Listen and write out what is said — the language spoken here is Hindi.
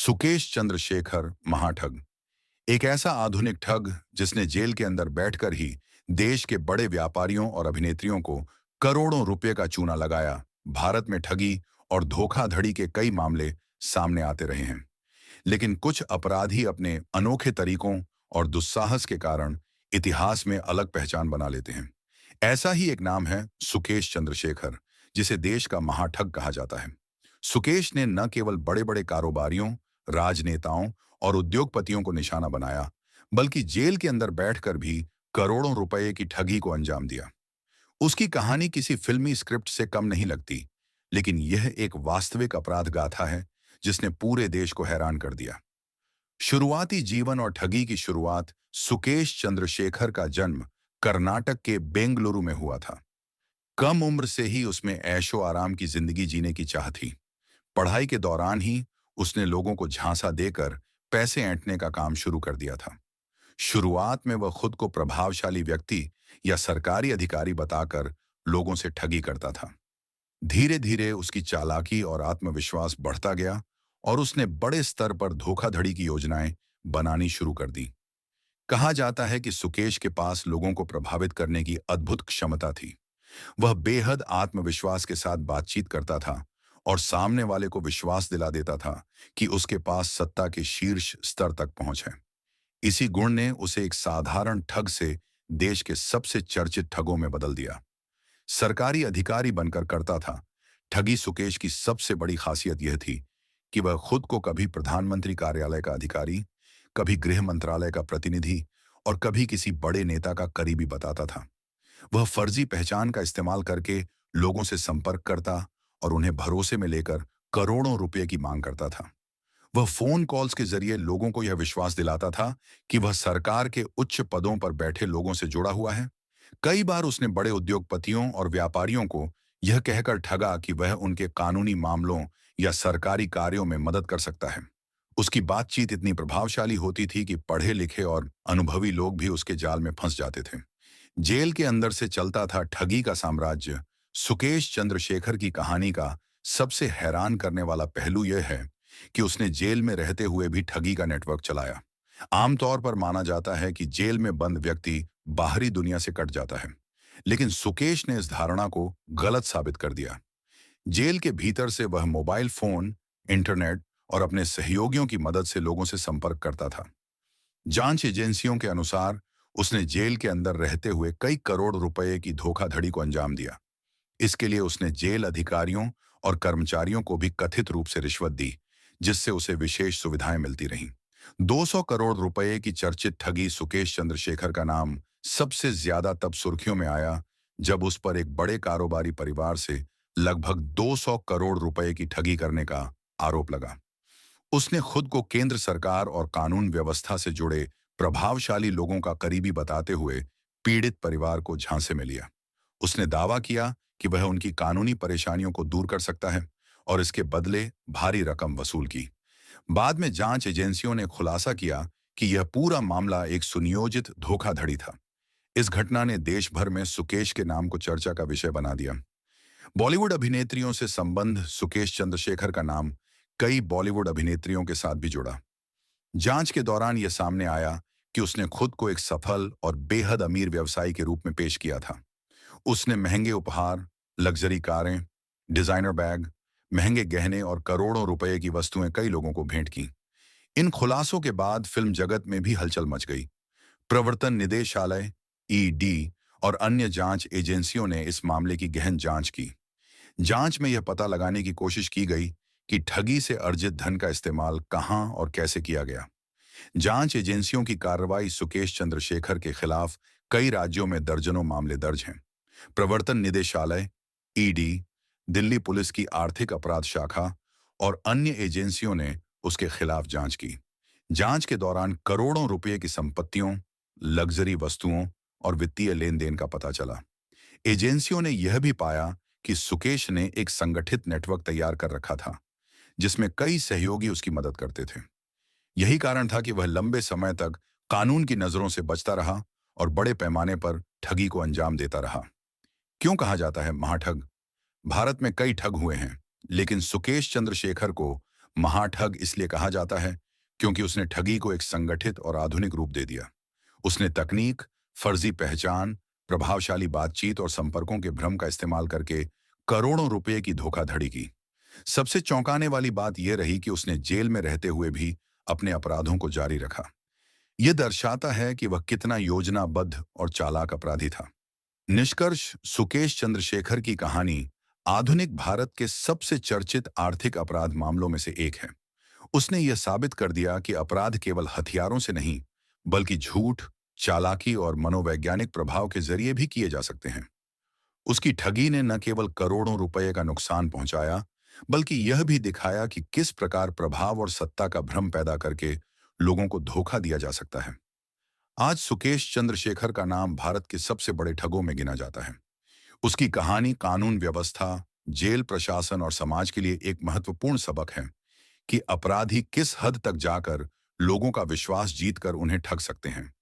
सुकेश चंद्रशेखर महाठग एक ऐसा आधुनिक ठग जिसने जेल के अंदर बैठकर ही देश के बड़े व्यापारियों और अभिनेत्रियों को करोड़ों रुपए का चूना लगाया। भारत में ठगी और धोखाधड़ी के कई मामले सामने आते रहे हैं, लेकिन कुछ अपराधी अपने अनोखे तरीकों और दुस्साहस के कारण इतिहास में अलग पहचान बना लेते हैं। ऐसा ही एक नाम है सुकेश चंद्रशेखर, जिसे देश का महाठग कहा जाता है। सुकेश ने न केवल बड़े बड़े कारोबारियों, राजनेताओं और उद्योगपतियों को निशाना बनाया, बल्कि जेल के अंदर बैठकर भी करोड़ों रुपए की ठगी को अंजाम दिया। उसकी कहानी किसी फिल्मी स्क्रिप्ट से कम नहीं लगती, लेकिन यह एक वास्तविक अपराध गाथा है जिसने पूरे देश को हैरान कर दिया। शुरुआती जीवन और ठगी की शुरुआत सुकेश चंद्रशेखर का जन्म कर्नाटक के बेंगलुरु में हुआ था। कम उम्र से ही उसमें ऐशो आराम की जिंदगी जीने की चाह थी। पढ़ाई के दौरान ही उसने लोगों को झांसा देकर पैसे ऐंठने का काम शुरू कर दिया था। शुरुआत में वह खुद को प्रभावशाली व्यक्ति या सरकारी अधिकारी बताकर लोगों से ठगी करता था। धीरे धीरे उसकी चालाकी और आत्मविश्वास बढ़ता गया और उसने बड़े स्तर पर धोखाधड़ी की योजनाएं बनानी शुरू कर दी। कहा जाता है कि सुकेश के पास लोगों को प्रभावित करने की अद्भुत क्षमता थी। वह बेहद आत्मविश्वास के साथ बातचीत करता था और सामने वाले को विश्वास दिला देता था कि उसके पास सत्ता के शीर्ष स्तर तक पहुंच है। इसी गुण ने उसे एक साधारण ठग से देश के सबसे चर्चित ठगों में बदल दिया। सरकारी अधिकारी बनकर करता था। ठगी सुकेश की सबसे बड़ी खासियत यह थी कि वह खुद को कभी प्रधानमंत्री कार्यालय का अधिकारी, कभी गृह मंत्रालय का प्रतिनिधि और कभी किसी बड़े नेता का करीबी बताता था। वह फर्जी पहचान का इस्तेमाल करके लोगों से संपर्क करता और उन्हें भरोसे में लेकर करोड़ों रुपए की मांग करता था। वह फोन कॉल्स के जरिए लोगों को यह विश्वास दिलाता था कि वह सरकार के उच्च पदों पर बैठे लोगों से जुड़ा हुआ है। कई बार उसने बड़े उद्योगपतियों और व्यापारियों को यह कहकर ठगा कि वह उनके कानूनी मामलों या सरकारी कार्यों में मदद कर सकता है। उसकी बातचीत इतनी प्रभावशाली होती थी कि पढ़े लिखे और अनुभवी लोग भी उसके जाल में फंस जाते थे। जेल के अंदर से चलता था ठगी का साम्राज्य। सुकेश चंद्रशेखर की कहानी का सबसे हैरान करने वाला पहलू यह है कि उसने जेल में रहते हुए भी ठगी का नेटवर्क चलाया। आमतौर पर माना जाता है कि जेल में बंद व्यक्ति बाहरी दुनिया से कट जाता है, लेकिन सुकेश ने इस धारणा को गलत साबित कर दिया। जेल के भीतर से वह मोबाइल फोन, इंटरनेट और अपने सहयोगियों की मदद से लोगों से संपर्क करता था। जांच एजेंसियों के अनुसार उसने जेल के अंदर रहते हुए कई करोड़ रुपए की धोखाधड़ी को अंजाम दिया। इसके लिए उसने जेल अधिकारियों और कर्मचारियों को भी कथित रूप से रिश्वत दी, जिससे उसे विशेष सुविधाएं मिलती रहीं। 200 करोड़ रुपए की चर्चित ठगी सुकेश चंद्रशेखर का नाम सबसे ज्यादा तब सुर्खियों में आया जब उस पर एक बड़े कारोबारी परिवार से लगभग 200 करोड़ रुपए की ठगी करने का आरोप लगा। उसने खुद को केंद्र सरकार और कानून व्यवस्था से जुड़े प्रभावशाली लोगों का करीबी बताते हुए पीड़ित परिवार को झांसे में लिया। उसने दावा किया कि वह उनकी कानूनी परेशानियों को दूर कर सकता है और इसके बदले भारी रकम वसूल की। बाद में जांच एजेंसियों ने खुलासा किया कि यह पूरा मामला एक सुनियोजित धोखाधड़ी था। इस घटना ने देश भर में सुकेश के नाम को चर्चा का विषय बना दिया। बॉलीवुड अभिनेत्रियों से संबंध सुकेश चंद्रशेखर का नाम कई बॉलीवुड अभिनेत्रियों के साथ भी जुड़ा। जांच के दौरान यह सामने आया कि उसने खुद को एक सफल और बेहद अमीर व्यवसायी के रूप में पेश किया था। उसने महंगे उपहार, लग्जरी कारें, डिजाइनर बैग, महंगे गहने और करोड़ों रुपए की वस्तुएं कई लोगों को भेंट की। इन खुलासों के बाद फिल्म जगत में भी हलचल मच गई। प्रवर्तन निदेशालय, ईडी और अन्य जांच एजेंसियों ने इस मामले की गहन जांच की। जांच में यह पता लगाने की कोशिश की गई कि ठगी से अर्जित धन का इस्तेमाल कहां और कैसे किया गया। जांच एजेंसियों की कार्रवाई सुकेश चंद्रशेखर के खिलाफ कई राज्यों में दर्जनों मामले दर्ज हैं। प्रवर्तन निदेशालय, ईडी, दिल्ली पुलिस की आर्थिक अपराध शाखा और अन्य एजेंसियों ने उसके खिलाफ जांच की। जांच के दौरान करोड़ों रुपए की संपत्तियों, लग्जरी वस्तुओं और वित्तीय लेन देन का पता चला। एजेंसियों ने यह भी पाया कि सुकेश ने एक संगठित नेटवर्क तैयार कर रखा था, जिसमें कई सहयोगी उसकी मदद करते थे। यही कारण था कि वह लंबे समय तक कानून की नजरों से बचता रहा और बड़े पैमाने पर ठगी को अंजाम देता रहा। क्यों कहा जाता है महाठग? भारत में कई ठग हुए हैं, लेकिन सुकेश चंद्रशेखर को महाठग इसलिए कहा जाता है क्योंकि उसने ठगी को एक संगठित और आधुनिक रूप दे दिया। उसने तकनीक, फर्जी पहचान, प्रभावशाली बातचीत और संपर्कों के भ्रम का इस्तेमाल करके करोड़ों रुपए की धोखाधड़ी की। सबसे चौंकाने वाली बात यह रही कि उसने जेल में रहते हुए भी अपने अपराधों को जारी रखा। यह दर्शाता है कि वह कितना योजनाबद्ध और चालाक अपराधी था। निष्कर्ष, सुकेश चंद्रशेखर की कहानी आधुनिक भारत के सबसे चर्चित आर्थिक अपराध मामलों में से एक है। उसने यह साबित कर दिया कि अपराध केवल हथियारों से नहीं, बल्कि झूठ, चालाकी और मनोवैज्ञानिक प्रभाव के जरिए भी किए जा सकते हैं। उसकी ठगी ने न केवल करोड़ों रुपए का नुकसान पहुंचाया, बल्कि यह भी दिखाया कि किस प्रकार प्रभाव और सत्ता का भ्रम पैदा करके लोगों को धोखा दिया जा सकता है। आज सुकेश चंद्रशेखर का नाम भारत के सबसे बड़े ठगों में गिना जाता है। उसकी कहानी कानून व्यवस्था, जेल प्रशासन और समाज के लिए एक महत्वपूर्ण सबक है कि अपराधी किस हद तक जाकर लोगों का विश्वास जीतकर उन्हें ठग सकते हैं।